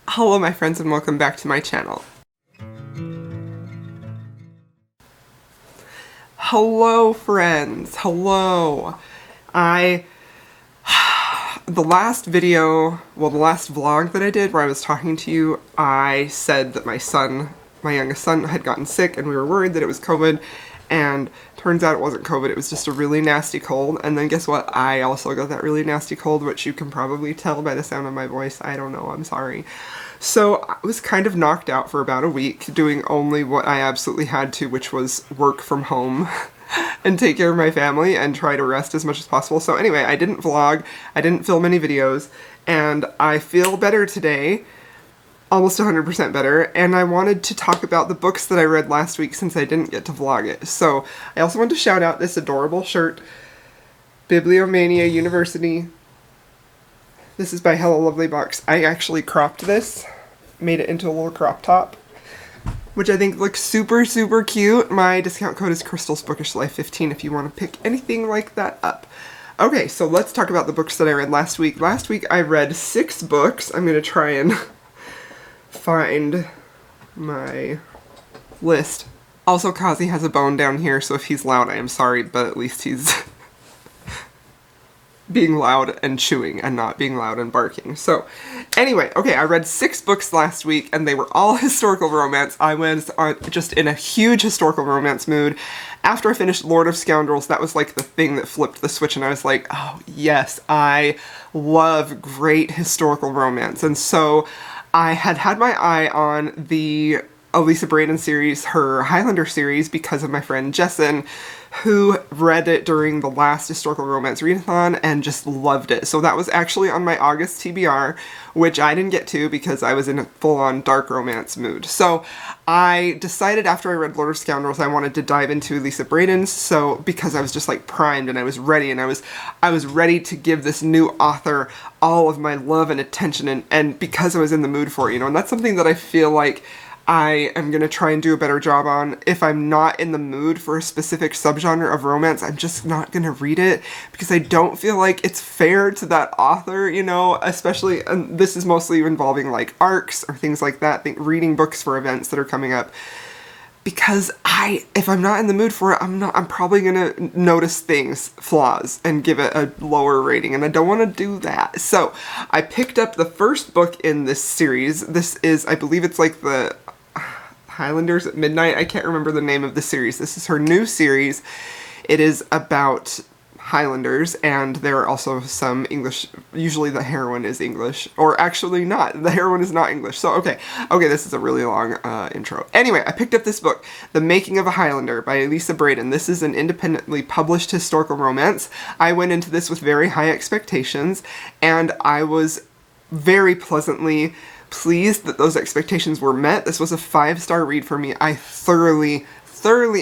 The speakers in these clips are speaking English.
Hello my friends and welcome back to my channel. Hello friends, hello. The last video, the last vlog that I did where I was talking to you, I said that my youngest son had gotten sick and we were worried that it was COVID, and turns out it wasn't COVID, it was just a really nasty cold. And then guess what? I also got that really nasty cold, which you can probably tell by the sound of my voice. I don't know, I'm sorry. So I was kind of knocked out for about a week, doing only what I absolutely had to, which was work from home and take care of my family and try to rest as much as possible. So anyway, I didn't vlog, I didn't film any videos, and I feel better today, almost 100% better, and I wanted to talk about the books that I read last week since I didn't get to vlog it. So I also want to shout out this adorable shirt, Bibliomania University. This is by Hello Lovely Box. I actually cropped this, made it into a little crop top, which I think looks super, super cute. My discount code is CrystalsBookishLife15 if you want to pick anything like that up. Okay, so let's talk about the books that I read last week. Last week I read 6 books. I'm going to try and find my list. Also, Kazi has a bone down here, so if he's loud, I am sorry, but at least he's being loud and chewing and not being loud and barking. So anyway, okay, I read 6 books last week and they were all historical romance. I was just in a huge historical romance mood. After I finished Lord of Scoundrels, that was like the thing that flipped the switch, and I was like, oh yes, I love great historical romance. And so I had my eye on the Elisa Braden series, her Highlander series, because of my friend Jessen, who read it during the last historical romance readathon and just loved it. So that was actually on my August TBR, which I didn't get to because I was in a full-on dark romance mood. So I decided after I read Lord of Scoundrels I wanted to dive into Elisa Braden's, so because I was just like primed and I was ready, and I was ready to give this new author all of my love and attention, and because I was in the mood for it, and that's something that I feel like I am going to try and do a better job on. If I'm not in the mood for a specific subgenre of romance, I'm just not going to read it, because I don't feel like it's fair to that author, especially, and this is mostly involving like arcs or things like that, reading books for events that are coming up. Because if I'm not in the mood for it, I'm probably gonna notice flaws, and give it a lower rating, and I don't want to do that. So I picked up the first book in this series. This is, I believe it's like the Highlanders at Midnight. I can't remember the name of the series. This is her new series. It is about Highlanders, and there are also some English, usually the heroine is English, or actually not, the heroine is not English, so okay, this is a really long intro. Anyway, I picked up this book, The Making of a Highlander by Elisa Braden. This is an independently published historical romance. I went into this with very high expectations, and I was very pleasantly pleased that those expectations were met. This was a 5-star read for me. I thoroughly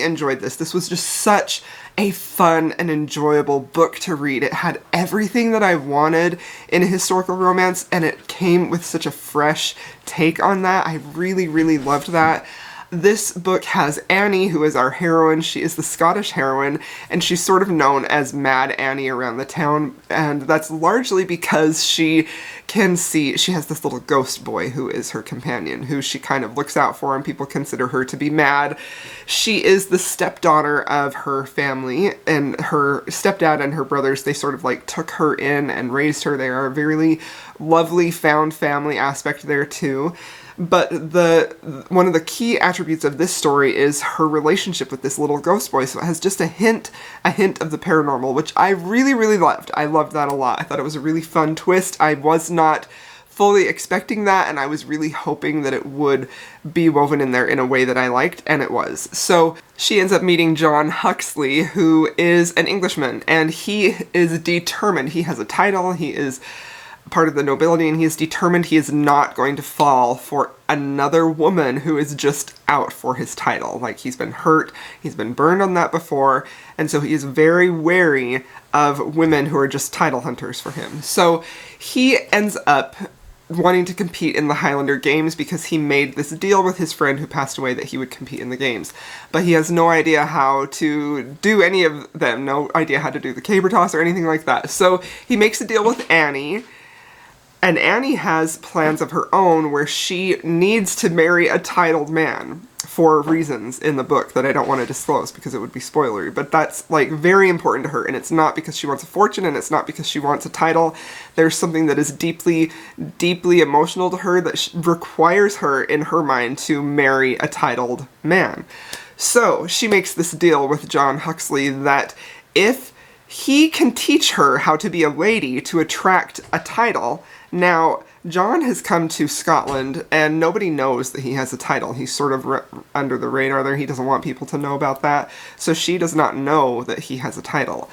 enjoyed this. This was just such a fun and enjoyable book to read. It had everything that I wanted in a historical romance, and it came with such a fresh take on that. I really, really loved that. This book has Annie, who is our heroine. She is the Scottish heroine, and she's sort of known as Mad Annie around the town, and that's largely because she has this little ghost boy who is her companion, who she kind of looks out for, and people consider her to be mad. She is the stepdaughter of her family, and her stepdad and her brothers, they sort of like took her in and raised her. They are a very lovely found family aspect there too. But one of the key attributes of this story is her relationship with this little ghost boy, so it has just a hint of the paranormal, which I really, really loved. I loved that a lot. I thought it was a really fun twist. I was not fully expecting that, and I was really hoping that it would be woven in there in a way that I liked, and it was. So she ends up meeting John Huxley, who is an Englishman, and he is determined. He has a title, he is part of the nobility, and he is determined he is not going to fall for another woman who is just out for his title. Like, he's been hurt, he's been burned on that before, and so he is very wary of women who are just title hunters for him. So he ends up wanting to compete in the Highlander games because he made this deal with his friend who passed away that he would compete in the games. But he has no idea how to do any of them, no idea how to do the caber toss or anything like that. So he makes a deal with Annie, And Annie has plans of her own where she needs to marry a titled man for reasons in the book that I don't want to disclose because it would be spoilery, but that's like very important to her, and it's not because she wants a fortune, and it's not because she wants a title. There's something that is deeply, deeply emotional to her that requires her, in her mind, to marry a titled man. So she makes this deal with John Huxley that if he can teach her how to be a lady to attract a title. Now, John has come to Scotland, and nobody knows that he has a title. He's sort of under the radar there. He doesn't want people to know about that. So she does not know that he has a title.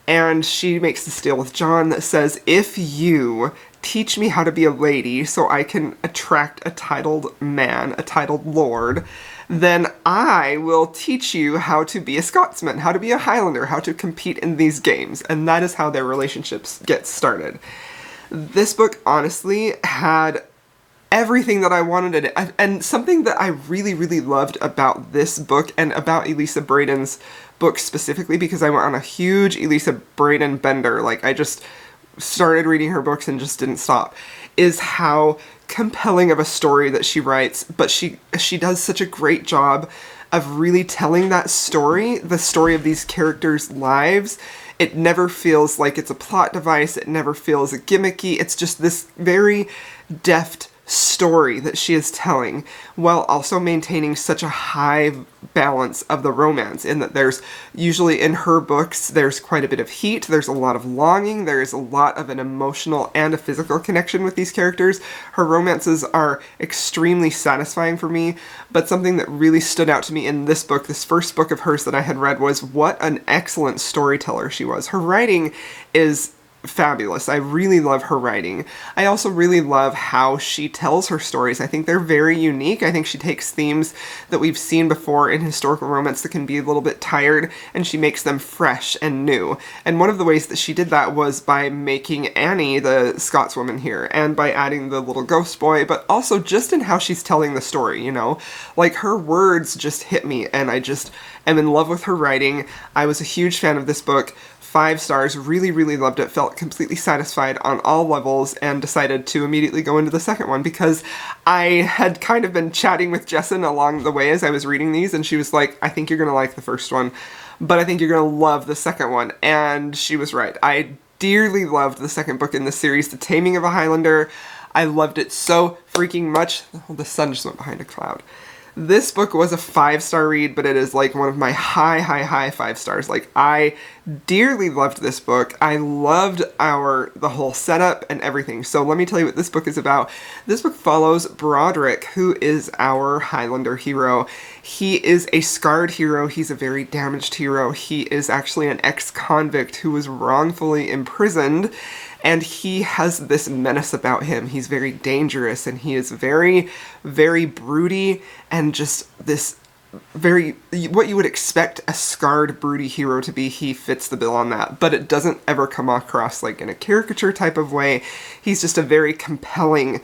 And she makes this deal with John that says, if you teach me how to be a lady so I can attract a titled man, a titled lord, then I will teach you how to be a Scotsman, how to be a Highlander, how to compete in these games. And that is how their relationships get started. This book, honestly, had everything that I wanted in it. And something that I really, really loved about this book and about Elisa Braden's book specifically, because I went on a huge Elisa Braden bender, like I just started reading her books and just didn't stop, is how compelling of a story that she writes, but she does such a great job of really telling that story, the story of these characters' lives. It never feels like it's a plot device, it never feels gimmicky, it's just this very deft story that she is telling, while also maintaining such a high balance of the romance, in that there's usually, in her books, there's quite a bit of heat, there's a lot of longing, there is a lot of an emotional and a physical connection with these characters. Her romances are extremely satisfying for me, but something that really stood out to me in this book, this first book of hers that I had read, was what an excellent storyteller she was. Her writing is fabulous. I really love her writing. I also really love how she tells her stories. I think they're very unique. I think she takes themes that we've seen before in historical romance that can be a little bit tired, and she makes them fresh and new. And one of the ways that she did that was by making Annie the Scotswoman here, and by adding the little ghost boy, but also just in how she's telling the story, you know? Like, her words just hit me, and I just am in love with her writing. I was a huge fan of this book. 5 stars, really, really loved it, felt completely satisfied on all levels, and decided to immediately go into the second one because I had kind of been chatting with Jessen along the way as I was reading these, and she was like, I think you're going to like the first one, but I think you're going to love the second one, and she was right. I dearly loved the second book in the series, The Taming of a Highlander. I loved it so freaking much. Oh, the sun just went behind a cloud. This book was a 5-star read, but it is like one of my high 5 stars. Like, I dearly loved this book. I loved the whole setup and everything. So let me tell you what this book is about. This book follows Broderick, who is our Highlander hero. He is a scarred hero. He's a very damaged hero. He is actually an ex-convict who was wrongfully imprisoned. And he has this menace about him. He's very dangerous, and he is very, very broody, and just this very, what you would expect a scarred, broody hero to be. He fits the bill on that, but it doesn't ever come across like in a caricature type of way. He's just a very compelling,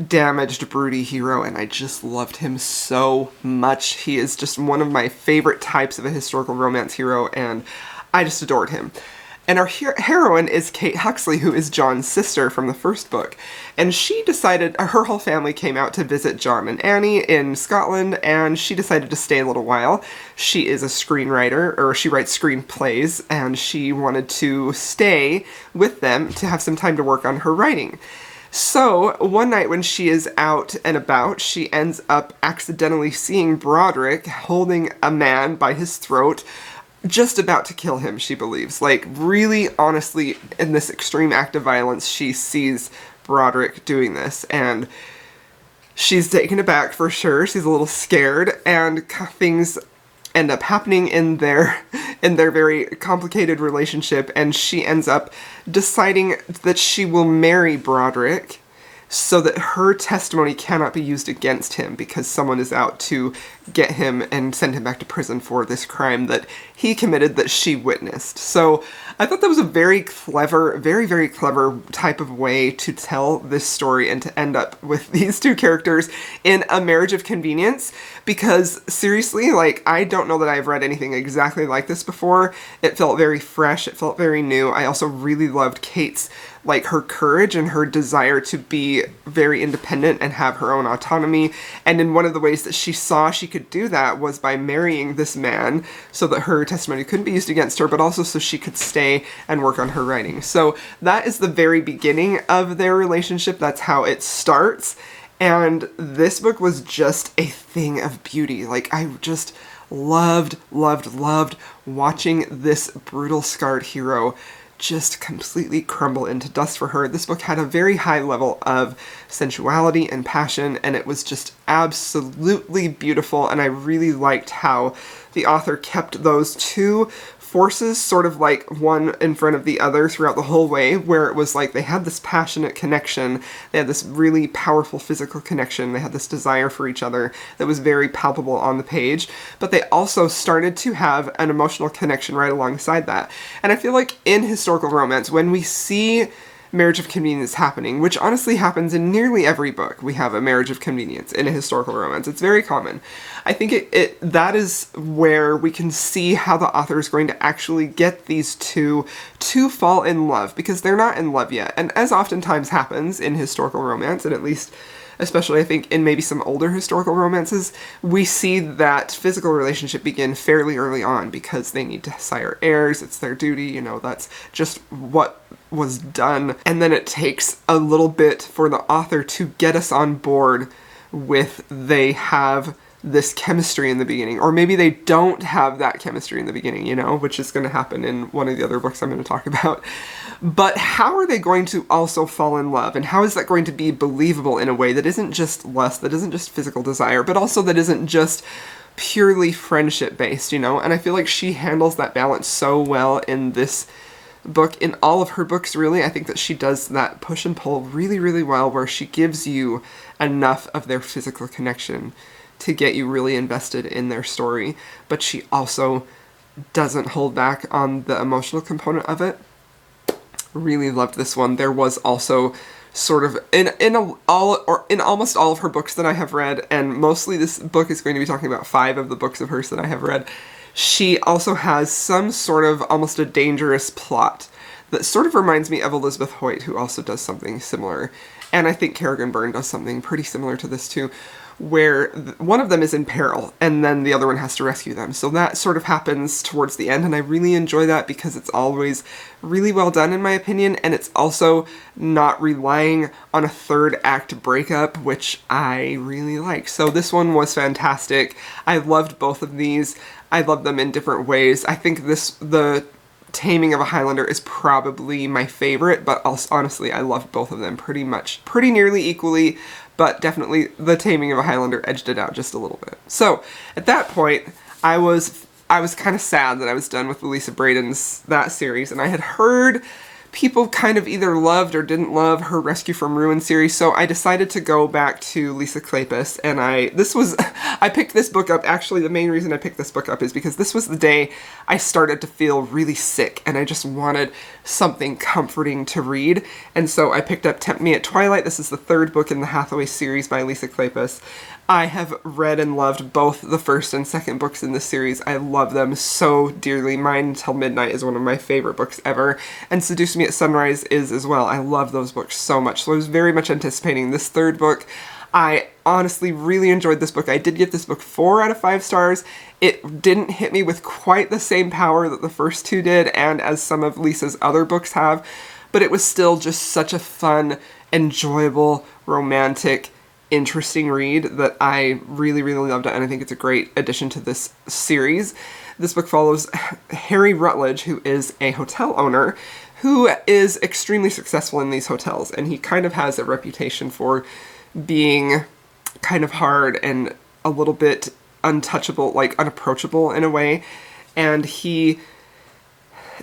damaged, broody hero, and I just loved him so much. He is just one of my favorite types of a historical romance hero, and I just adored him. And our heroine is Kate Huxley, who is John's sister from the first book. And she decided, her whole family came out to visit John and Annie in Scotland, and she decided to stay a little while. She is a screenwriter, or she writes screenplays, and she wanted to stay with them to have some time to work on her writing. So, one night when she is out and about, she ends up accidentally seeing Broderick holding a man by his throat, just about to kill him, she believes. Like, really, honestly, in this extreme act of violence, she sees Broderick doing this, and she's taken aback for sure. She's a little scared, and things end up happening in their very complicated relationship, and she ends up deciding that she will marry Broderick so that her testimony cannot be used against him because someone is out to get him and send him back to prison for this crime that he committed that she witnessed. So I thought that was a very clever, very, very clever type of way to tell this story and to end up with these two characters in a marriage of convenience, because seriously, like, I don't know that I've read anything exactly like this before. It felt very fresh, it felt very new. I also really loved Kate's like her courage and her desire to be very independent and have her own autonomy. And in one of the ways that she saw she could do that was by marrying this man so that her testimony couldn't be used against her, but also so she could stay and work on her writing. So that is the very beginning of their relationship. That's how it starts. And this book was just a thing of beauty. Like, I just loved watching this brutal, scarred hero just completely crumble into dust for her. This book had a very high level of sensuality and passion, and it was just absolutely beautiful, and I really liked how the author kept those two forces sort of like one in front of the other throughout the whole way, where it was like they had this passionate connection, they had this really powerful physical connection, they had this desire for each other that was very palpable on the page, but they also started to have an emotional connection right alongside that. And I feel like in historical romance, when we see marriage of convenience happening, which honestly happens in nearly every book, we have a marriage of convenience in a historical romance. It's very common. I think that is where we can see how the author is going to actually get these two to fall in love, because they're not in love yet. And as oftentimes happens in historical romance, and at least especially I think in maybe some older historical romances, we see that physical relationship begin fairly early on because they need to sire heirs, it's their duty, you know, that's just what was done. And then it takes a little bit for the author to get us on board with they have this chemistry in the beginning, or maybe they don't have that chemistry in the beginning, you know, which is going to happen in one of the other books I'm going to talk about. But how are they going to also fall in love, and how is that going to be believable in a way that isn't just lust, that isn't just physical desire, but also that isn't just purely friendship based, you know? And I feel like she handles that balance so well in this book, in all of her books really. I think that she does that push and pull really, really well, where she gives you enough of their physical connection to get you really invested in their story, but she also doesn't hold back on the emotional component of it. Really loved this one. There was also sort of in almost all of her books that I have read, and mostly this book is going to be talking about 5 of the books of hers that I have read, she also has some sort of almost a dangerous plot that sort of reminds me of Elizabeth Hoyt, who also does something similar. And I think Kerrigan Byrne does something pretty similar to this too, where one of them is in peril and then the other one has to rescue them. So that sort of happens towards the end, and I really enjoy that because it's always really well done in my opinion, and it's also not relying on a third act breakup, which I really like. So this one was fantastic. I loved both of these. I love them in different ways. I think the Taming of a Highlander is probably my favorite, but also, honestly, I loved both of them pretty nearly equally, but definitely the Taming of a Highlander edged it out just a little bit. So at that point, I was kind of sad that I was done with Lisa Braden's that series, and I had heard people kind of either loved or didn't love her Rescue from Ruin series, so I decided to go back to Lisa Kleypas, and I picked this book up. Actually, the main reason I picked this book up is because this was the day I started to feel really sick, and I just wanted something comforting to read, and so I picked up Temp Me at Twilight. This is the 3rd book in the Hathaway series by Lisa Kleypas. I have read and loved both the 1st and 2nd books in this series. I love them so dearly. Mine Till Midnight is one of my favorite books ever, and Seduce Me at Sunrise is as well. I love those books so much, so I was very much anticipating this 3rd book. I honestly really enjoyed this book. I did give this book 4 out of 5 stars. It didn't hit me with quite the same power that the first 2 did, and as some of Lisa's other books have, but it was still just such a fun, enjoyable, romantic, interesting read that I really, really loved it, and I think it's a great addition to this series. This book follows Harry Rutledge, who is a hotel owner who is extremely successful in these hotels, and he kind of has a reputation for being kind of hard and a little bit untouchable, like unapproachable in a way, and he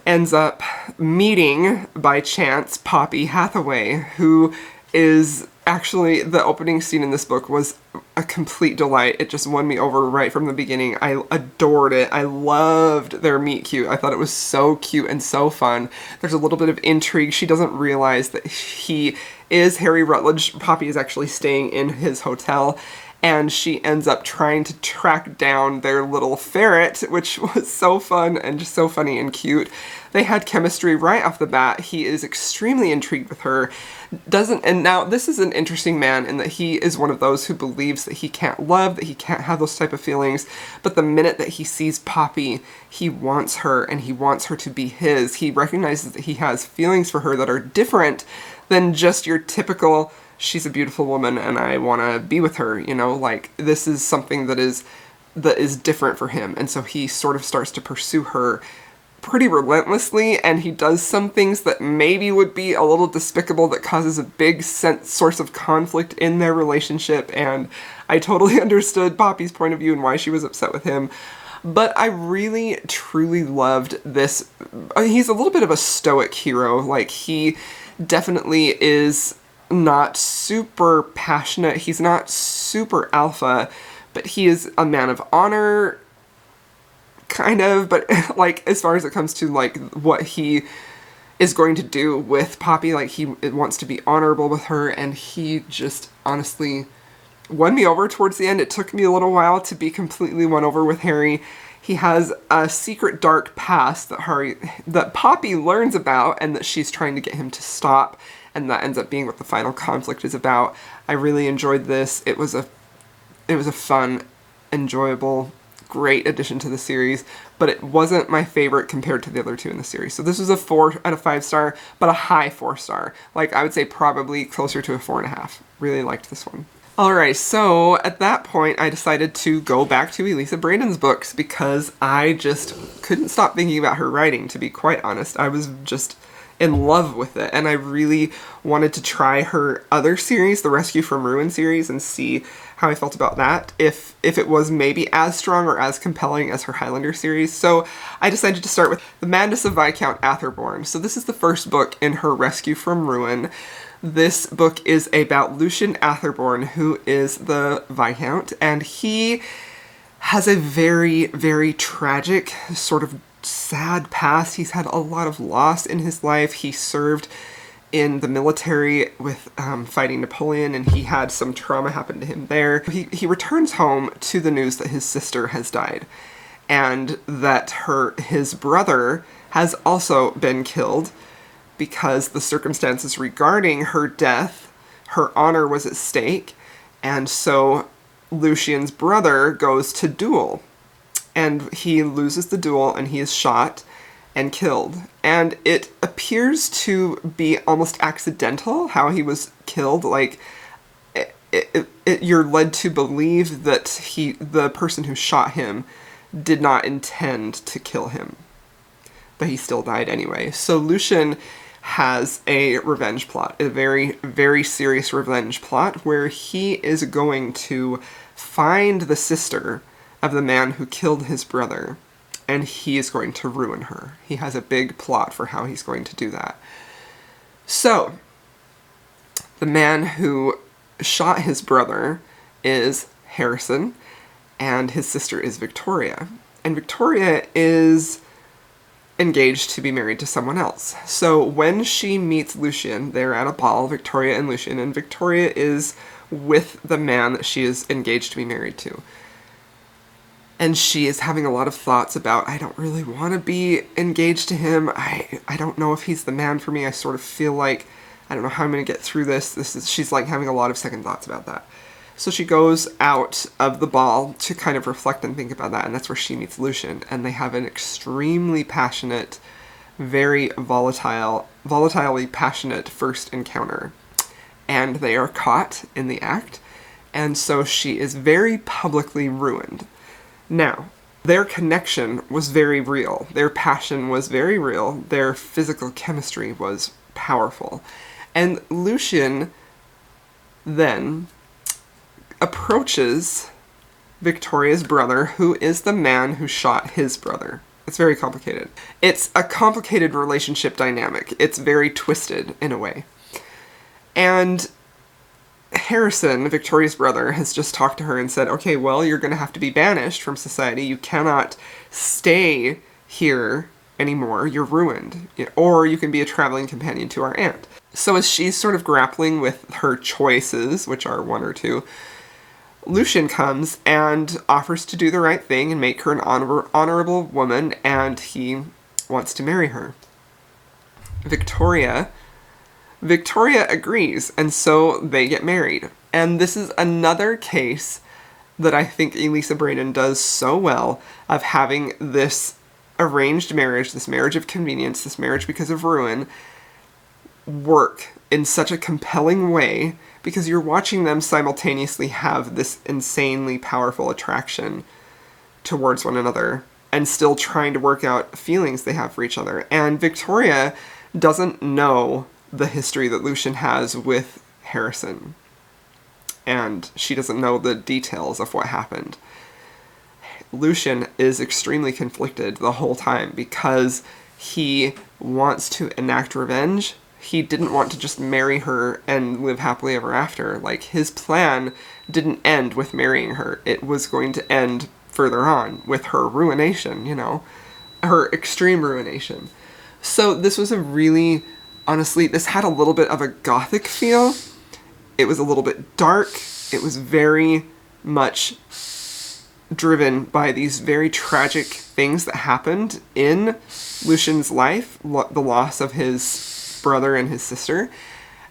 ends up meeting by chance Poppy Hathaway, who is actually, the opening scene in this book was a complete delight. It just won me over right from the beginning. I adored it. I loved their meet cute. I thought it was so cute and so fun. There's a little bit of intrigue. She doesn't realize that he is Harry Rutledge. Poppy is actually staying in his hotel, and she ends up trying to track down their little ferret, which was so fun and just so funny and cute. They had chemistry right off the bat. He is extremely intrigued with her. And now this is an interesting man in that he is one of those who believes that he can't love, that he can't have those type of feelings, but the minute that he sees Poppy, he wants her and he wants her to be his. He recognizes that he has feelings for her that are different than just your typical, she's a beautiful woman and I want to be with her, you know, like this is something that is different for him. And so he sort of starts to pursue her pretty relentlessly, and he does some things that maybe would be a little despicable that causes a big source of conflict in their relationship, and I totally understood Poppy's point of view and why she was upset with him. But I really, truly loved this. He's a little bit of a stoic hero. Like, he definitely is not super passionate. He's not super alpha, but he is a man of honor, kind of, but like as far as it comes to like what he is going to do with Poppy, like he wants to be honorable with her, and he just honestly won me over towards the end. It took me a little while to be completely won over with Harry. He has a secret dark past that Poppy learns about and that she's trying to get him to stop, and that ends up being what the final conflict is about. I really enjoyed this. It was a fun, enjoyable, great addition to the series, but it wasn't my favorite compared to the other two in the series. So this was a 4 out of 5 star, but a high 4 star. Like, I would say probably closer to a 4.5. Really liked this one. Alright, so at that point I decided to go back to Elisa Braden's books because I just couldn't stop thinking about her writing, to be quite honest. I was just in love with it, and I really wanted to try her other series, the Rescue from Ruin series, and see how I felt about that, if it was maybe as strong or as compelling as her Highlander series. So I decided to start with The Madness of Viscount Atherborn. So this is the first book in her Rescue from Ruin. This book is about Lucian Atherborn, who is the Viscount, and he has a very, very tragic, sort of sad past. He's had a lot of loss in his life. He served in the military with fighting Napoleon, and he had some trauma happen to him there. He returns home to the news that his sister has died, and that his brother has also been killed because the circumstances regarding her death, her honor was at stake, and so Lucian's brother goes to duel, and he loses the duel and he is shot and killed. And it appears to be almost accidental how he was killed. Like, you're led to believe that the person who shot him did not intend to kill him, but he still died anyway. So Lucian has a revenge plot, a very, very serious revenge plot, where he is going to find the sister of the man who killed his brother, and he is going to ruin her. He has a big plot for how he's going to do that. So, the man who shot his brother is Harrison, and his sister is Victoria. And Victoria is engaged to be married to someone else. So when she meets Lucian, they're at a ball, Victoria and Lucian, and Victoria is with the man that she is engaged to be married to. And she is having a lot of thoughts about, I don't really want to be engaged to him. I don't know if he's the man for me. I sort of feel like, I don't know how I'm going to get through this. She's like having a lot of second thoughts about that. So she goes out of the ball to kind of reflect and think about that, and that's where she meets Lucian, and they have an extremely passionate, very volatilely passionate first encounter. And they are caught in the act, and so she is very publicly ruined. Now, their connection was very real. Their passion was very real. Their physical chemistry was powerful. And Lucian then approaches Victoria's brother, who is the man who shot his brother. It's very complicated. It's a complicated relationship dynamic. It's very twisted in a way. And Harrison, Victoria's brother, has just talked to her and said, okay, well, you're going to have to be banished from society. You cannot stay here anymore. You're ruined. Or you can be a traveling companion to our aunt. So as she's sort of grappling with her choices, which are one or two, Lucian comes and offers to do the right thing and make her an honorable woman, and he wants to marry her. Victoria agrees, and so they get married. And this is another case that I think Elisa Braden does so well of having this arranged marriage, this marriage of convenience, this marriage because of ruin, work in such a compelling way, because you're watching them simultaneously have this insanely powerful attraction towards one another and still trying to work out feelings they have for each other. And Victoria doesn't know the history that Lucian has with Harrison, and she doesn't know the details of what happened. Lucian is extremely conflicted the whole time because he wants to enact revenge. He didn't want to just marry her and live happily ever after. Like, his plan didn't end with marrying her. It was going to end further on with her ruination, you know, her extreme ruination. So this was a really, honestly, this had a little bit of a gothic feel. It was a little bit dark. It was very much driven by these very tragic things that happened in Lucian's life, the loss of his brother and his sister,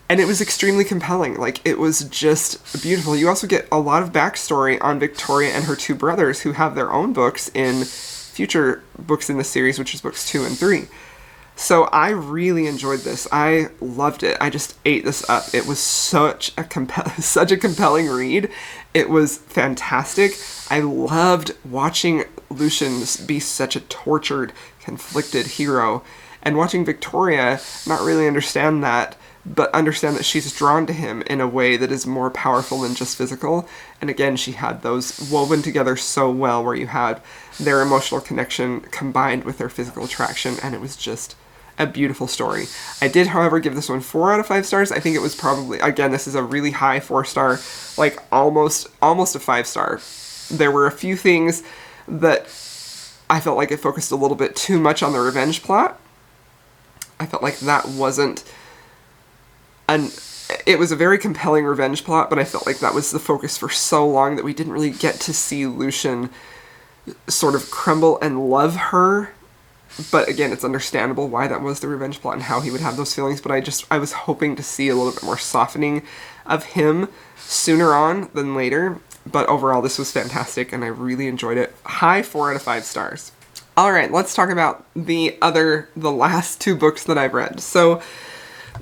and it was extremely compelling. Like, it was just beautiful. You also get a lot of backstory on Victoria and her two brothers, who have their own books in future books in the series, which is books 2 and 3. So I really enjoyed this. I loved it. I just ate this up. It was such a compelling read. It was fantastic. I loved watching Lucian be such a tortured, conflicted hero, and watching Victoria not really understand that, but understand that she's drawn to him in a way that is more powerful than just physical. And again, she had those woven together so well, where you had their emotional connection combined with their physical attraction, and it was just a beautiful story. I did, however, give this one 4 out of 5 stars. I think it was probably, again, this is a really high 4-star, like almost a 5-star. There were a few things that I felt like it focused a little bit too much on the revenge plot. I felt like that wasn't it was a very compelling revenge plot, but I felt like that was the focus for so long that we didn't really get to see Lucian sort of crumble and love her. But again, it's understandable why that was the revenge plot and how he would have those feelings, but I was hoping to see a little bit more softening of him sooner on than later. But overall, this was fantastic, and I really enjoyed it. High 4 out of 5 stars. Alright, let's talk about the last 2 books that I've read. So,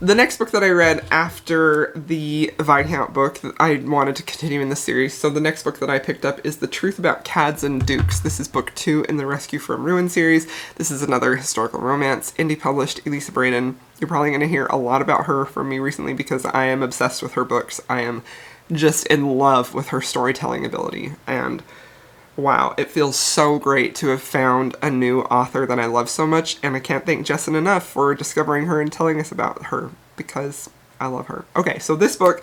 the next book that I read after the Viscount book, I wanted to continue in the series, so the next book that I picked up is The Truth About Cads and Dukes. This is book 2 in the Rescue from Ruin series. This is another historical romance, indie published, Elisa Braden. You're probably going to hear a lot about her from me recently because I am obsessed with her books. I am just in love with her storytelling ability, and wow, it feels so great to have found a new author that I love so much, and I can't thank Jessen enough for discovering her and telling us about her, because I love her. Okay, so this book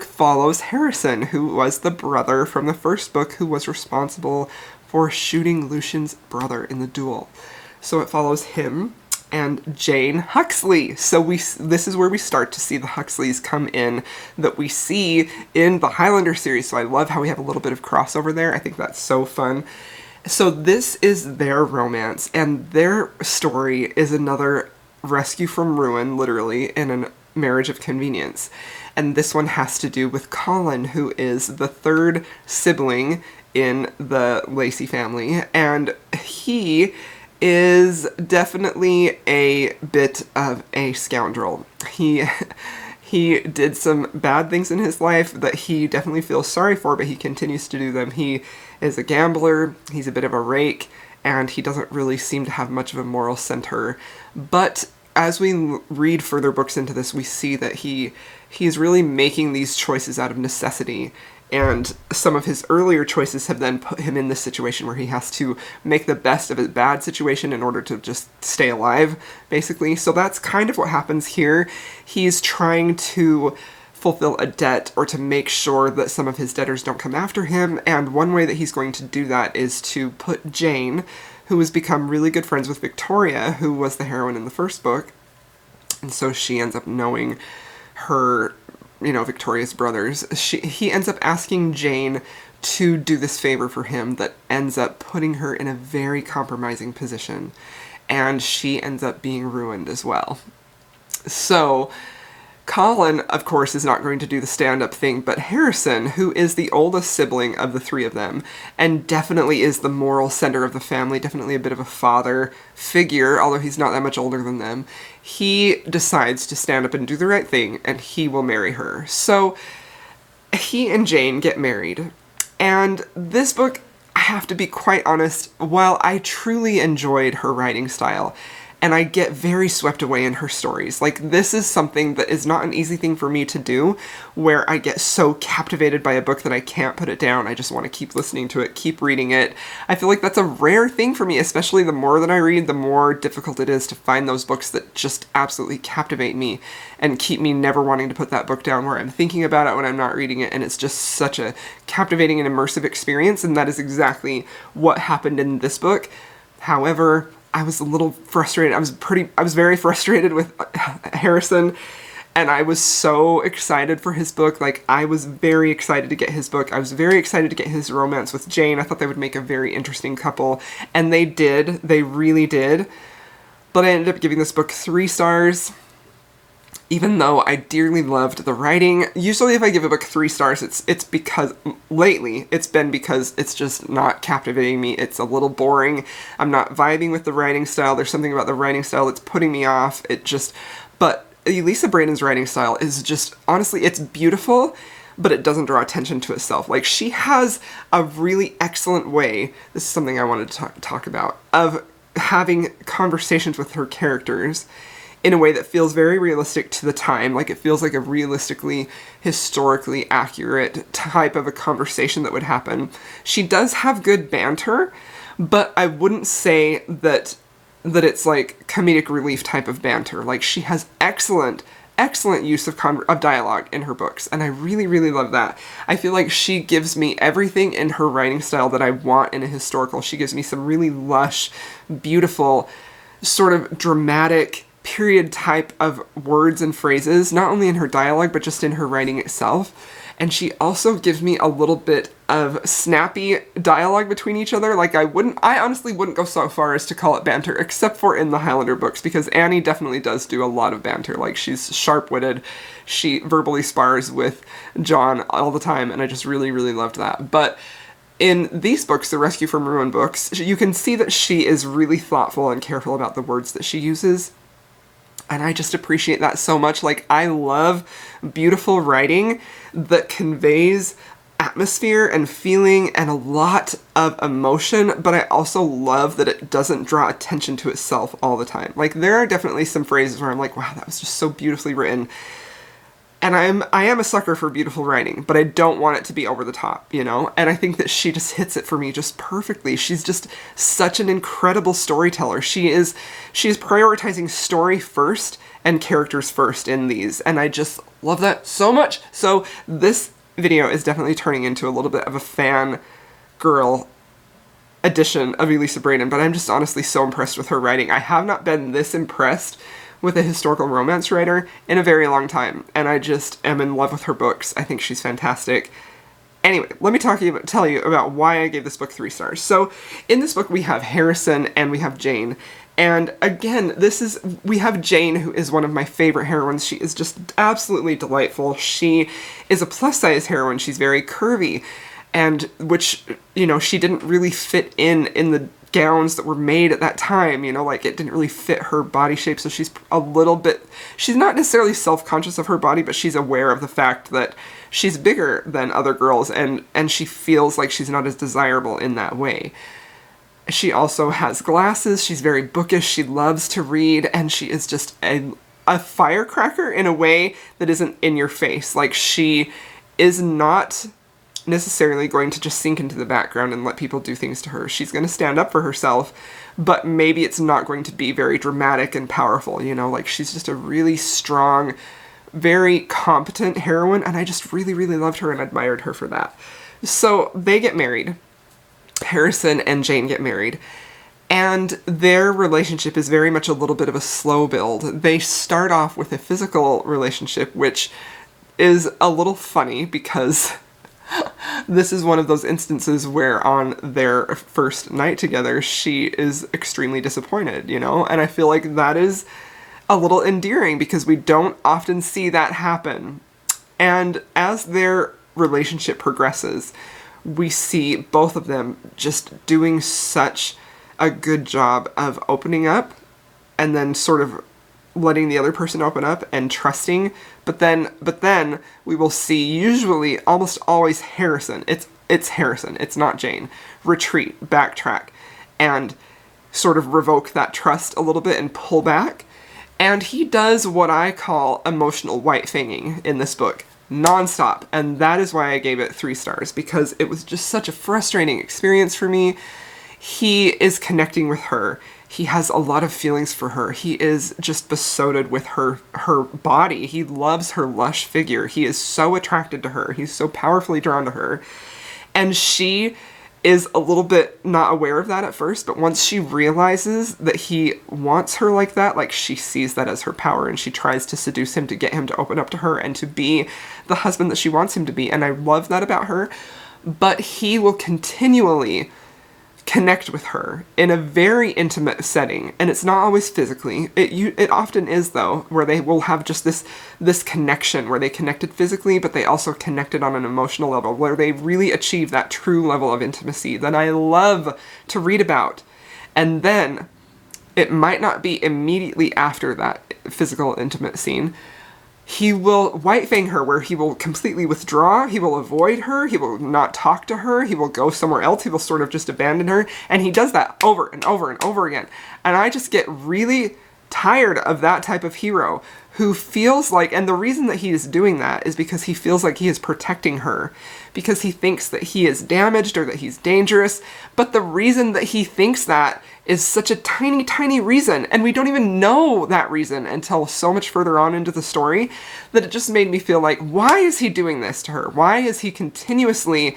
follows Harrison, who was the brother from the first book who was responsible for shooting Lucian's brother in the duel. So it follows him and Jane Huxley. So this is where we start to see the Huxleys come in that we see in the Highlander series. So I love how we have a little bit of crossover there. I think that's so fun. So this is their romance, and their story is another rescue from ruin, literally, in a marriage of convenience. And this one has to do with Colin, who is the third sibling in the Lacey family, and he is definitely a bit of a scoundrel. He did some bad things in his life that he definitely feels sorry for, but he continues to do them. He is a gambler, he's a bit of a rake, and he doesn't really seem to have much of a moral center. But as we read further books into this, we see that he's really making these choices out of necessity. And some of his earlier choices have then put him in this situation where he has to make the best of a bad situation in order to just stay alive, basically. So that's kind of what happens here. He's trying to fulfill a debt, or to make sure that some of his debtors don't come after him, and one way that he's going to do that is to put Jane, who has become really good friends with Victoria, who was the heroine in the first book, and so she ends up knowing her Victoria's brothers, he ends up asking Jane to do this favor for him that ends up putting her in a very compromising position. And she ends up being ruined as well. So Colin, of course, is not going to do the stand-up thing, but Harrison, who is the oldest sibling of the three of them, and definitely is the moral center of the family, definitely a bit of a father figure, although he's not that much older than them, he decides to stand up and do the right thing, and he will marry her. So he and Jane get married. And this book, I have to be quite honest, while I truly enjoyed her writing style, and I get very swept away in her stories. Like, this is something that is not an easy thing for me to do, where I get so captivated by a book that I can't put it down. I just want to keep listening to it, keep reading it. I feel like that's a rare thing for me, especially the more that I read, the more difficult it is to find those books that just absolutely captivate me and keep me never wanting to put that book down, where I'm thinking about it when I'm not reading it, and it's just such a captivating and immersive experience, and that is exactly what happened in this book. However, I was a little frustrated. I was very frustrated with Harrison, and I was so excited for his book. Like, I was very excited to get his book. I was very excited to get his romance with Jane. I thought they would make a very interesting couple, and they did. They really did. But I ended up giving this book 3 stars, even though I dearly loved the writing. Usually if I give a book 3 stars, it's because, lately, it's been because it's just not captivating me. It's a little boring. I'm not vibing with the writing style. There's something about the writing style that's putting me off. But Elisa Braden's writing style is just, honestly, it's beautiful, but it doesn't draw attention to itself. Like, she has a really excellent way, this is something I wanted to talk about, of having conversations with her characters in a way that feels very realistic to the time. Like, it feels like a realistically, historically accurate type of a conversation that would happen. She does have good banter, but I wouldn't say that it's like comedic relief type of banter. Like, she has excellent use of dialogue in her books, and I really, really love that. I feel like she gives me everything in her writing style that I want in a historical. She gives me some really lush, beautiful, sort of dramatic, period type of words and phrases, not only in her dialogue, but just in her writing itself. And she also gives me a little bit of snappy dialogue between each other. Like, I honestly wouldn't go so far as to call it banter, except for in the Highlander books, because Annie definitely does do a lot of banter. Like, she's sharp-witted, she verbally spars with John all the time, and I just really, really loved that. But in these books, the Rescue from Ruin books, you can see that she is really thoughtful and careful about the words that she uses. And I just appreciate that so much. Like, I love beautiful writing that conveys atmosphere and feeling and a lot of emotion, but I also love that it doesn't draw attention to itself all the time. Like, there are definitely some phrases where I'm like, wow, that was just so beautifully written. And I am a sucker for beautiful writing, but I don't want it to be over the top, you know? And I think that she just hits it for me just perfectly. She's just such an incredible storyteller. She is prioritizing story first and characters first in these, and I just love that so much. So this video is definitely turning into a little bit of a fan girl edition of Elisa Braden, but I'm just honestly so impressed with her writing. I have not been this impressed with a historical romance writer in a very long time, and I just am in love with her books. I think she's fantastic. Anyway, let me tell you about why I gave this book 3 stars. So, in this book we have Harrison and we have Jane, and again, we have Jane, who is one of my favorite heroines. She is just absolutely delightful. She is a plus-size heroine. She's very curvy, and which, you know, she didn't really fit in the gowns that were made at that time, you know, like, it didn't really fit her body shape, so she's not necessarily self-conscious of her body, but she's aware of the fact that she's bigger than other girls, and she feels like she's not as desirable in that way. She also has glasses, she's very bookish, she loves to read, and she is just a firecracker in a way that isn't in your face. Like, she is not necessarily going to just sink into the background and let people do things to her. She's going to stand up for herself, but maybe it's not going to be very dramatic and powerful, you know? Like, she's just a really strong, very competent heroine, and I just really, really loved her and admired her for that. So they get married. Harrison and Jane get married, and their relationship is very much a little bit of a slow build. They start off with a physical relationship, which is a little funny because this is one of those instances where on their first night together, she is extremely disappointed, you know? And I feel like that is a little endearing because we don't often see that happen. And as their relationship progresses, we see both of them just doing such a good job of opening up and then sort of letting the other person open up and trusting. But then we will see usually almost always Harrison. It's Harrison. It's not Jane. Retreat, backtrack, and sort of revoke that trust a little bit and pull back. And he does what I call emotional white-fanging in this book, nonstop. And that is why I gave it 3 stars, because it was just such a frustrating experience for me. He is connecting with her. He has a lot of feelings for her. He is just besotted with her body. He loves her lush figure. He is so attracted to her. He's so powerfully drawn to her. And she is a little bit not aware of that at first, but once she realizes that he wants her like that, like she sees that as her power, and she tries to seduce him to get him to open up to her and to be the husband that she wants him to be. And I love that about her, but he will continually connect with her in a very intimate setting, and it's not always physically. It often is, though, where they will have just this connection where they connected physically, but they also connected on an emotional level, where they really achieve that true level of intimacy that I love to read about. And then it might not be immediately after that physical intimate scene. He will white-fang her, where he will completely withdraw, he will avoid her, he will not talk to her, he will go somewhere else, he will sort of just abandon her, and he does that over and over and over again. And I just get really tired of that type of hero who feels like, and the reason that he is doing that is because he feels like he is protecting her, because he thinks that he is damaged or that he's dangerous, but the reason that he thinks that is such a tiny, tiny reason, and we don't even know that reason until so much further on into the story, that it just made me feel like, why is he doing this to her? Why is he continuously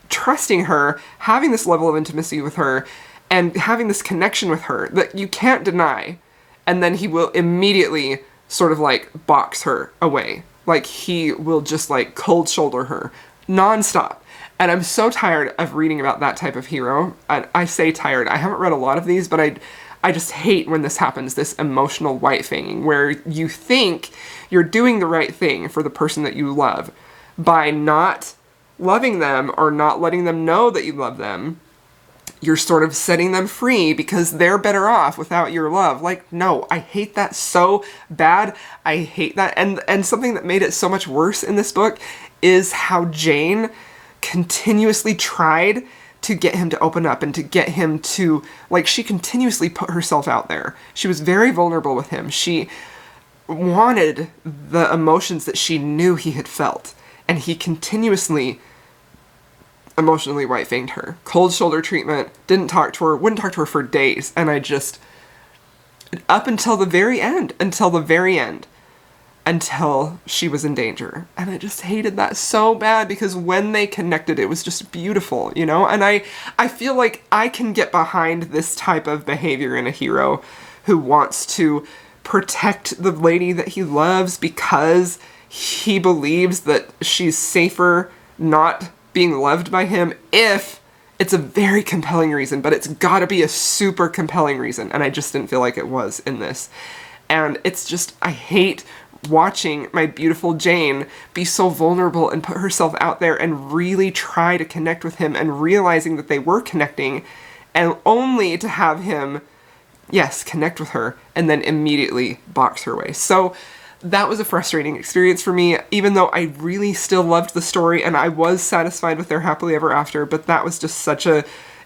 trusting her, having this level of intimacy with her, and having this connection with her that you can't deny, and then he will immediately sort of like box her away. Like he will just like cold shoulder her nonstop. And I'm so tired of reading about that type of hero. I say tired. I haven't read a lot of these, but I just hate when this happens, this emotional white-fanging, where you think you're doing the right thing for the person that you love by not loving them or not letting them know that you love them. You're sort of setting them free because they're better off without your love. Like, no, I hate that so bad. I hate that. And something that made it so much worse in this book is how Jane continuously tried to get him to open up and to get him to, like, she continuously put herself out there. She was very vulnerable with him. She wanted the emotions that she knew he had felt. And he continuously emotionally white-fanged her. Cold shoulder treatment, didn't talk to her, wouldn't talk to her for days. And I just, up until the very end, until she was in danger. And I just hated that so bad because when they connected, it was just beautiful, you know? And I feel like I can get behind this type of behavior in a hero who wants to protect the lady that he loves because he believes that she's safer not being loved by him if it's a very compelling reason, but it's gotta be a super compelling reason. And I just didn't feel like it was in this. And it's just, I hate watching my beautiful Jane be so vulnerable and put herself out there and really try to connect with him and realizing that they were connecting and only to have him, yes, connect with her and then immediately box her away. So that was a frustrating experience for me, even though I really still loved the story and I was satisfied with their happily ever after, but that was just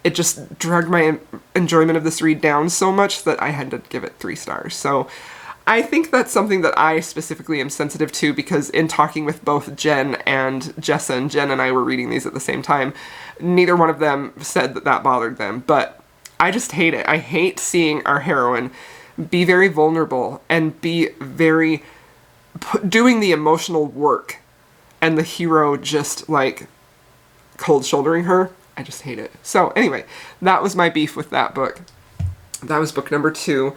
it just dragged my enjoyment of this read down so much that I had to give it 3 stars. So I think that's something that I specifically am sensitive to because in talking with both Jen and Jessen, Jen and I were reading these at the same time, neither one of them said that that bothered them, but I just hate it. I hate seeing our heroine be very vulnerable and be very doing the emotional work and the hero just like cold shouldering her. I just hate it. So anyway, that was my beef with that book. That was book number 2.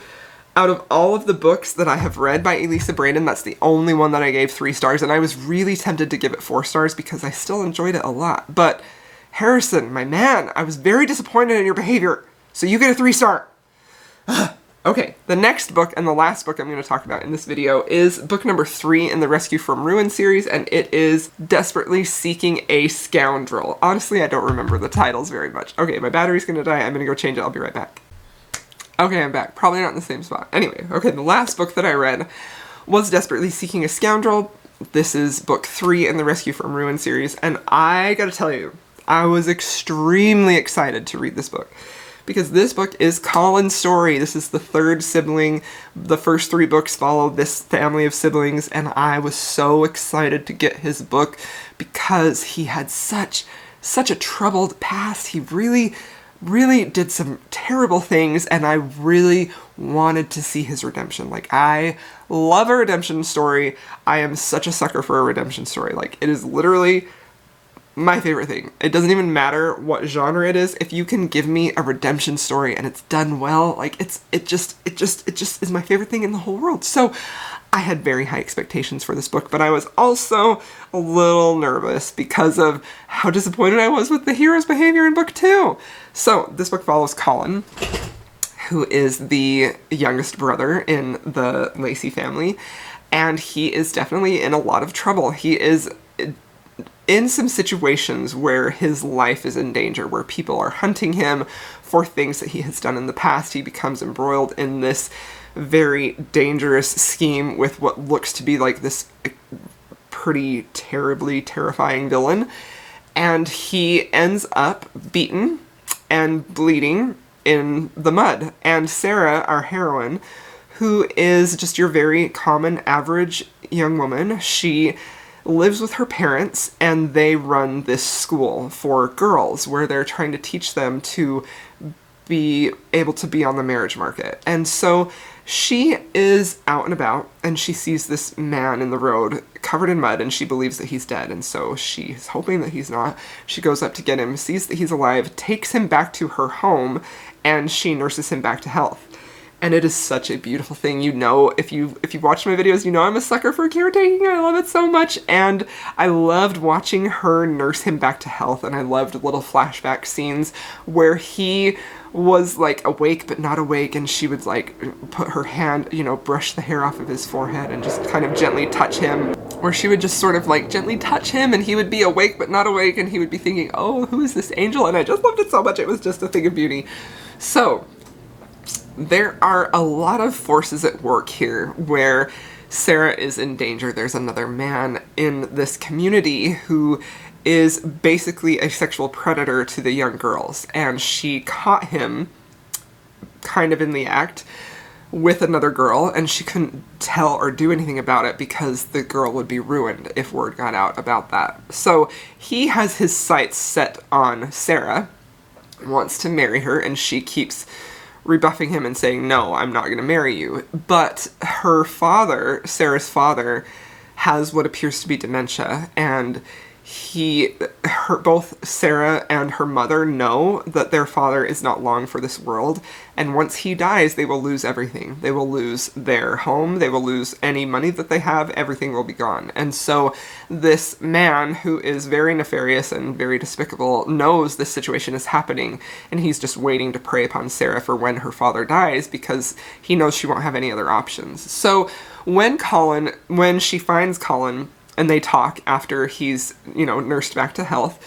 Out of all of the books that I have read by Elisa Brandon, that's the only one that I gave 3 stars, and I was really tempted to give it 4 stars because I still enjoyed it a lot. But Harrison, my man, I was very disappointed in your behavior, so you get a 3 star. Okay, the next book and the last book I'm going to talk about in this video is book number 3 in the Rescue from Ruin series, and it is Desperately Seeking a Scoundrel. Honestly, I don't remember the titles very much. Okay, my battery's going to die. I'm going to go change it. I'll be right back. Okay, I'm back. Probably not in the same spot. Anyway, okay, the last book that I read was Desperately Seeking a Scoundrel. This is book 3 in the Rescue from Ruin series, and I gotta tell you, I was extremely excited to read this book. Because this book is Colin's story. This is the 3rd sibling. The first 3 books follow this family of siblings, and I was so excited to get his book because he had such a troubled past. He really did some terrible things, and I really wanted to see his redemption. Like, I love a redemption story. I am such a sucker for a redemption story. Like, it is literally my favorite thing. It doesn't even matter what genre it is. If you can give me a redemption story and it's done well, like it just is my favorite thing in the whole world. So I had very high expectations for this book, but I was also a little nervous because of how disappointed I was with the hero's behavior in book 2. So this book follows Colin, who is the youngest brother in the Lacey family, and he is definitely in a lot of trouble. He is in some situations where his life is in danger, where people are hunting him for things that he has done in the past. He becomes embroiled in this very dangerous scheme with what looks to be like this pretty terribly terrifying villain. And he ends up beaten and bleeding in the mud. And Sarah, our heroine, who is just your very common average young woman, she lives with her parents, and they run this school for girls where they're trying to teach them to be able to be on the marriage market. And so she is out and about, and she sees this man in the road covered in mud, and she believes that he's dead, and so she's hoping that he's not. She goes up to get him, sees that he's alive, takes him back to her home, and she nurses him back to health. And it is such a beautiful thing. You know, if you watch my videos, you know I'm a sucker for caretaking. I love it so much. And I loved watching her nurse him back to health. And I loved little flashback scenes where he was like awake but not awake, and she would like put her hand, you know, brush the hair off of his forehead and just kind of gently touch him. Or she would just sort of like gently touch him, and he would be awake but not awake, and he would be thinking, oh, who is this angel? And I just loved it so much. It was just a thing of beauty. So there are a lot of forces at work here where Sarah is in danger. There's another man in this community who is basically a sexual predator to the young girls, and she caught him kind of in the act with another girl, and she couldn't tell or do anything about it because the girl would be ruined if word got out about that. So he has his sights set on Sarah, wants to marry her, and she keeps rebuffing him and saying, no, I'm not going to marry you. But her father, Sarah's father, has what appears to be dementia, and both Sarah and her mother know that their father is not long for this world, and once he dies, they will lose everything. They will lose their home, they will lose any money that they have, everything will be gone. And so this man, who is very nefarious and very despicable, knows this situation is happening, and he's just waiting to prey upon Sarah for when her father dies, because he knows she won't have any other options. So when she finds Colin, and they talk after he's, you know, nursed back to health,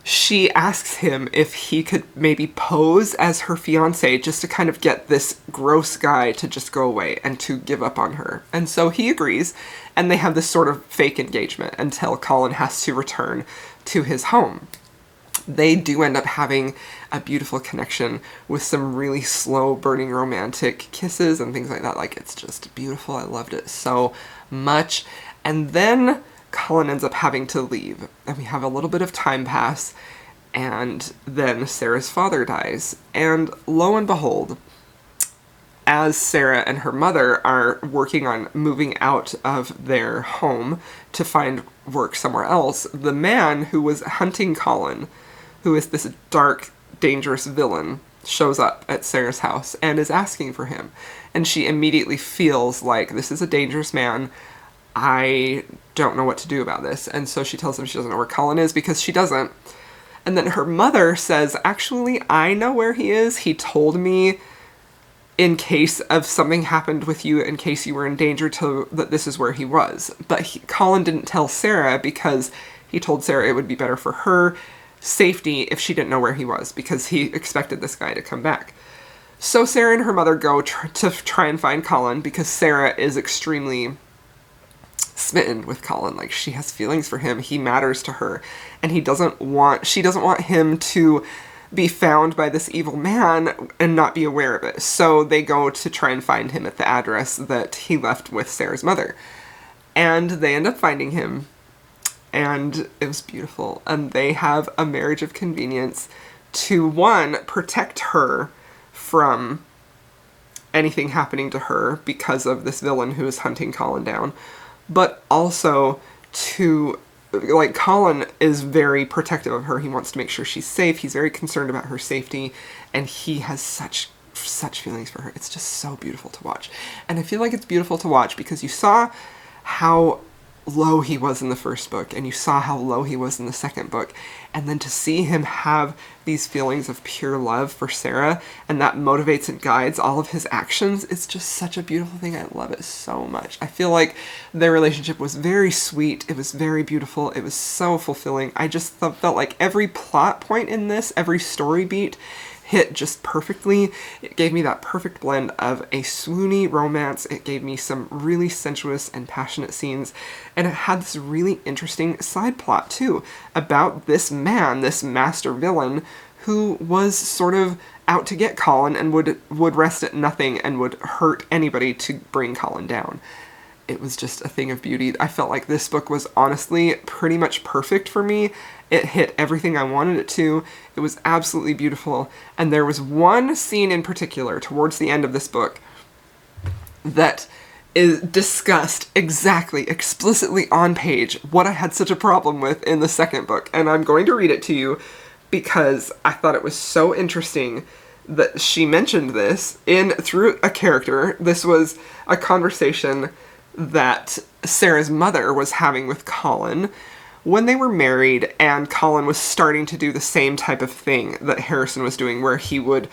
she asks him if he could maybe pose as her fiancé just to kind of get this gross guy to just go away and to give up on her. And so he agrees, and they have this sort of fake engagement until Colin has to return to his home. They do end up having a beautiful connection with some really slow burning romantic kisses and things like that. Like, it's just beautiful. I loved it so much. And then Colin ends up having to leave, and we have a little bit of time pass, and then Sarah's father dies. And lo and behold, as Sarah and her mother are working on moving out of their home to find work somewhere else, the man who was hunting Colin, who is this dark, dangerous villain, shows up at Sarah's house and is asking for him. And she immediately feels like, this is a dangerous man. I don't know what to do about this. And so she tells him she doesn't know where Colin is because she doesn't. And then her mother says, actually, I know where he is. He told me in case of something happened with you, in case you were in danger, that this is where he was. But Colin didn't tell Sarah because he told Sarah it would be better for her safety if she didn't know where he was, because he expected this guy to come back. So Sarah and her mother go to try and find Colin because Sarah is extremely smitten with Colin. Like, she has feelings for him. He matters to her, and she doesn't want him to be found by this evil man and not be aware of it. So they go to try and find him at the address that he left with Sarah's mother. And they end up finding him, and it was beautiful. And they have a marriage of convenience to, one, protect her from anything happening to her because of this villain who is hunting Colin down, but also to, like, Colin is very protective of her. He wants to make sure she's safe. He's very concerned about her safety, and he has such feelings for her. It's just so beautiful to watch. And I feel like it's beautiful to watch because you saw how low he was in the first book, and you saw how low he was in the second book, and then to see him have these feelings of pure love for Sarah, and that motivates and guides all of his actions, it's just such a beautiful thing. I love it so much. I feel like their relationship was very sweet. It was very beautiful. It was so fulfilling. I just felt like every plot point in this, every story beat, hit just perfectly. It gave me that perfect blend of a swoony romance. It gave me some really sensuous and passionate scenes, and it had this really interesting side plot too about this man, this master villain, who was sort of out to get Colin and would rest at nothing and would hurt anybody to bring Colin down. It was just a thing of beauty. I felt like this book was honestly pretty much perfect for me. It hit everything I wanted it to. It was absolutely beautiful. And there was one scene in particular towards the end of this book that is discussed exactly, explicitly on page, what I had such a problem with in the second book. And I'm going to read it to you because I thought it was so interesting that she mentioned this through a character. This was a conversation that Sarah's mother was having with Colin when they were married, and Colin was starting to do the same type of thing that Harrison was doing, where he would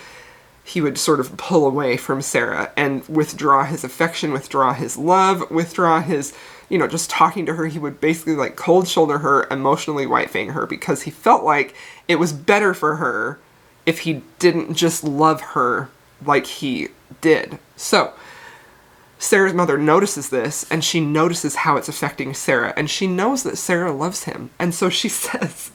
sort of pull away from Sarah and withdraw his affection, withdraw his love, withdraw his, just talking to her. He would basically like cold shoulder her, emotionally white-fang her, because he felt like it was better for her if he didn't just love her like he did. So Sarah's mother notices this, and she notices how it's affecting Sarah, and she knows that Sarah loves him. And so she says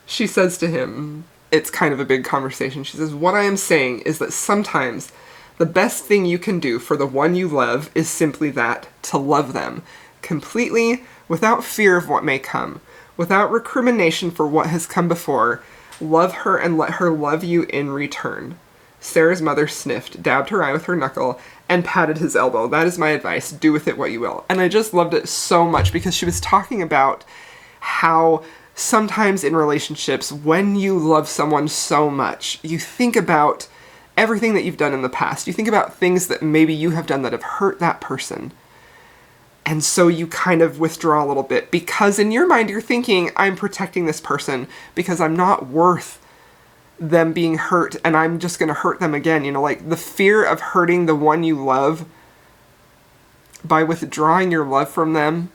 to him, it's kind of a big conversation. She says, "What I am saying is that sometimes the best thing you can do for the one you love is simply that, to love them completely, without fear of what may come, without recrimination for what has come before. Love her and let her love you in return." Sarah's mother sniffed, dabbed her eye with her knuckle, and patted his elbow. "That is my advice. Do with it what you will." And I just loved it so much because she was talking about how sometimes in relationships, when you love someone so much, you think about everything that you've done in the past. You think about things that maybe you have done that have hurt that person. And so you kind of withdraw a little bit because in your mind you're thinking, I'm protecting this person because I'm not worth them being hurt, and I'm just going to hurt them again. Like the fear of hurting the one you love by withdrawing your love from them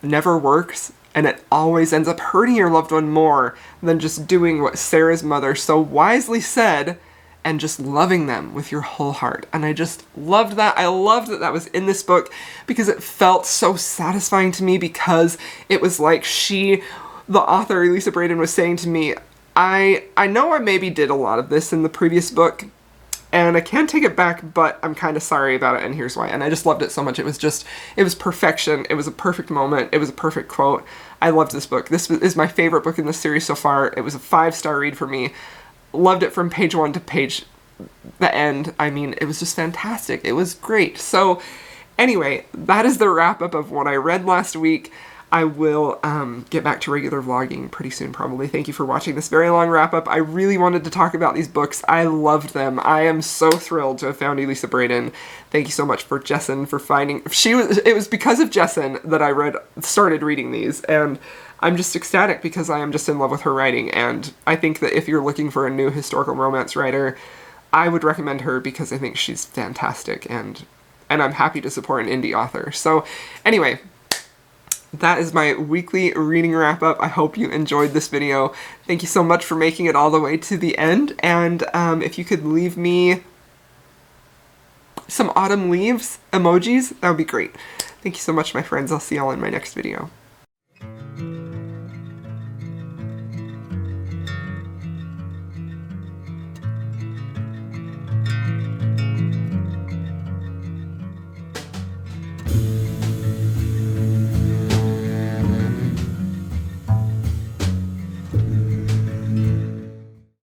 never works, and it always ends up hurting your loved one more than just doing what Sarah's mother so wisely said and just loving them with your whole heart. And I just loved that. I loved that that was in this book because it felt so satisfying to me, because it was like the author, Elisa Braden, was saying to me, I know I maybe did a lot of this in the previous book, and I can't take it back, but I'm kind of sorry about it, and here's why. And I just loved it so much. It was perfection. It was a perfect moment. It was a perfect quote. I loved this book. This is my favorite book in the series so far. It was a 5-star read for me. Loved it from page 1 to page the end. I mean, it was just fantastic. It was great. So anyway, that is the wrap up of what I read last week. I will get back to regular vlogging pretty soon, probably. Thank you for watching this very long wrap-up. I really wanted to talk about these books. I loved them. I am so thrilled to have found Elisa Braden. Thank you so much for Jessen for finding... It was because of Jessen that I started reading these, and I'm just ecstatic because I am just in love with her writing, and I think that if you're looking for a new historical romance writer, I would recommend her because I think she's fantastic, and I'm happy to support an indie author. So anyway, that is my weekly reading wrap-up. I hope you enjoyed this video. Thank you so much for making it all the way to the end, and if you could leave me some autumn leaves emojis, that would be great. Thank you so much, my friends. I'll see y'all in my next video.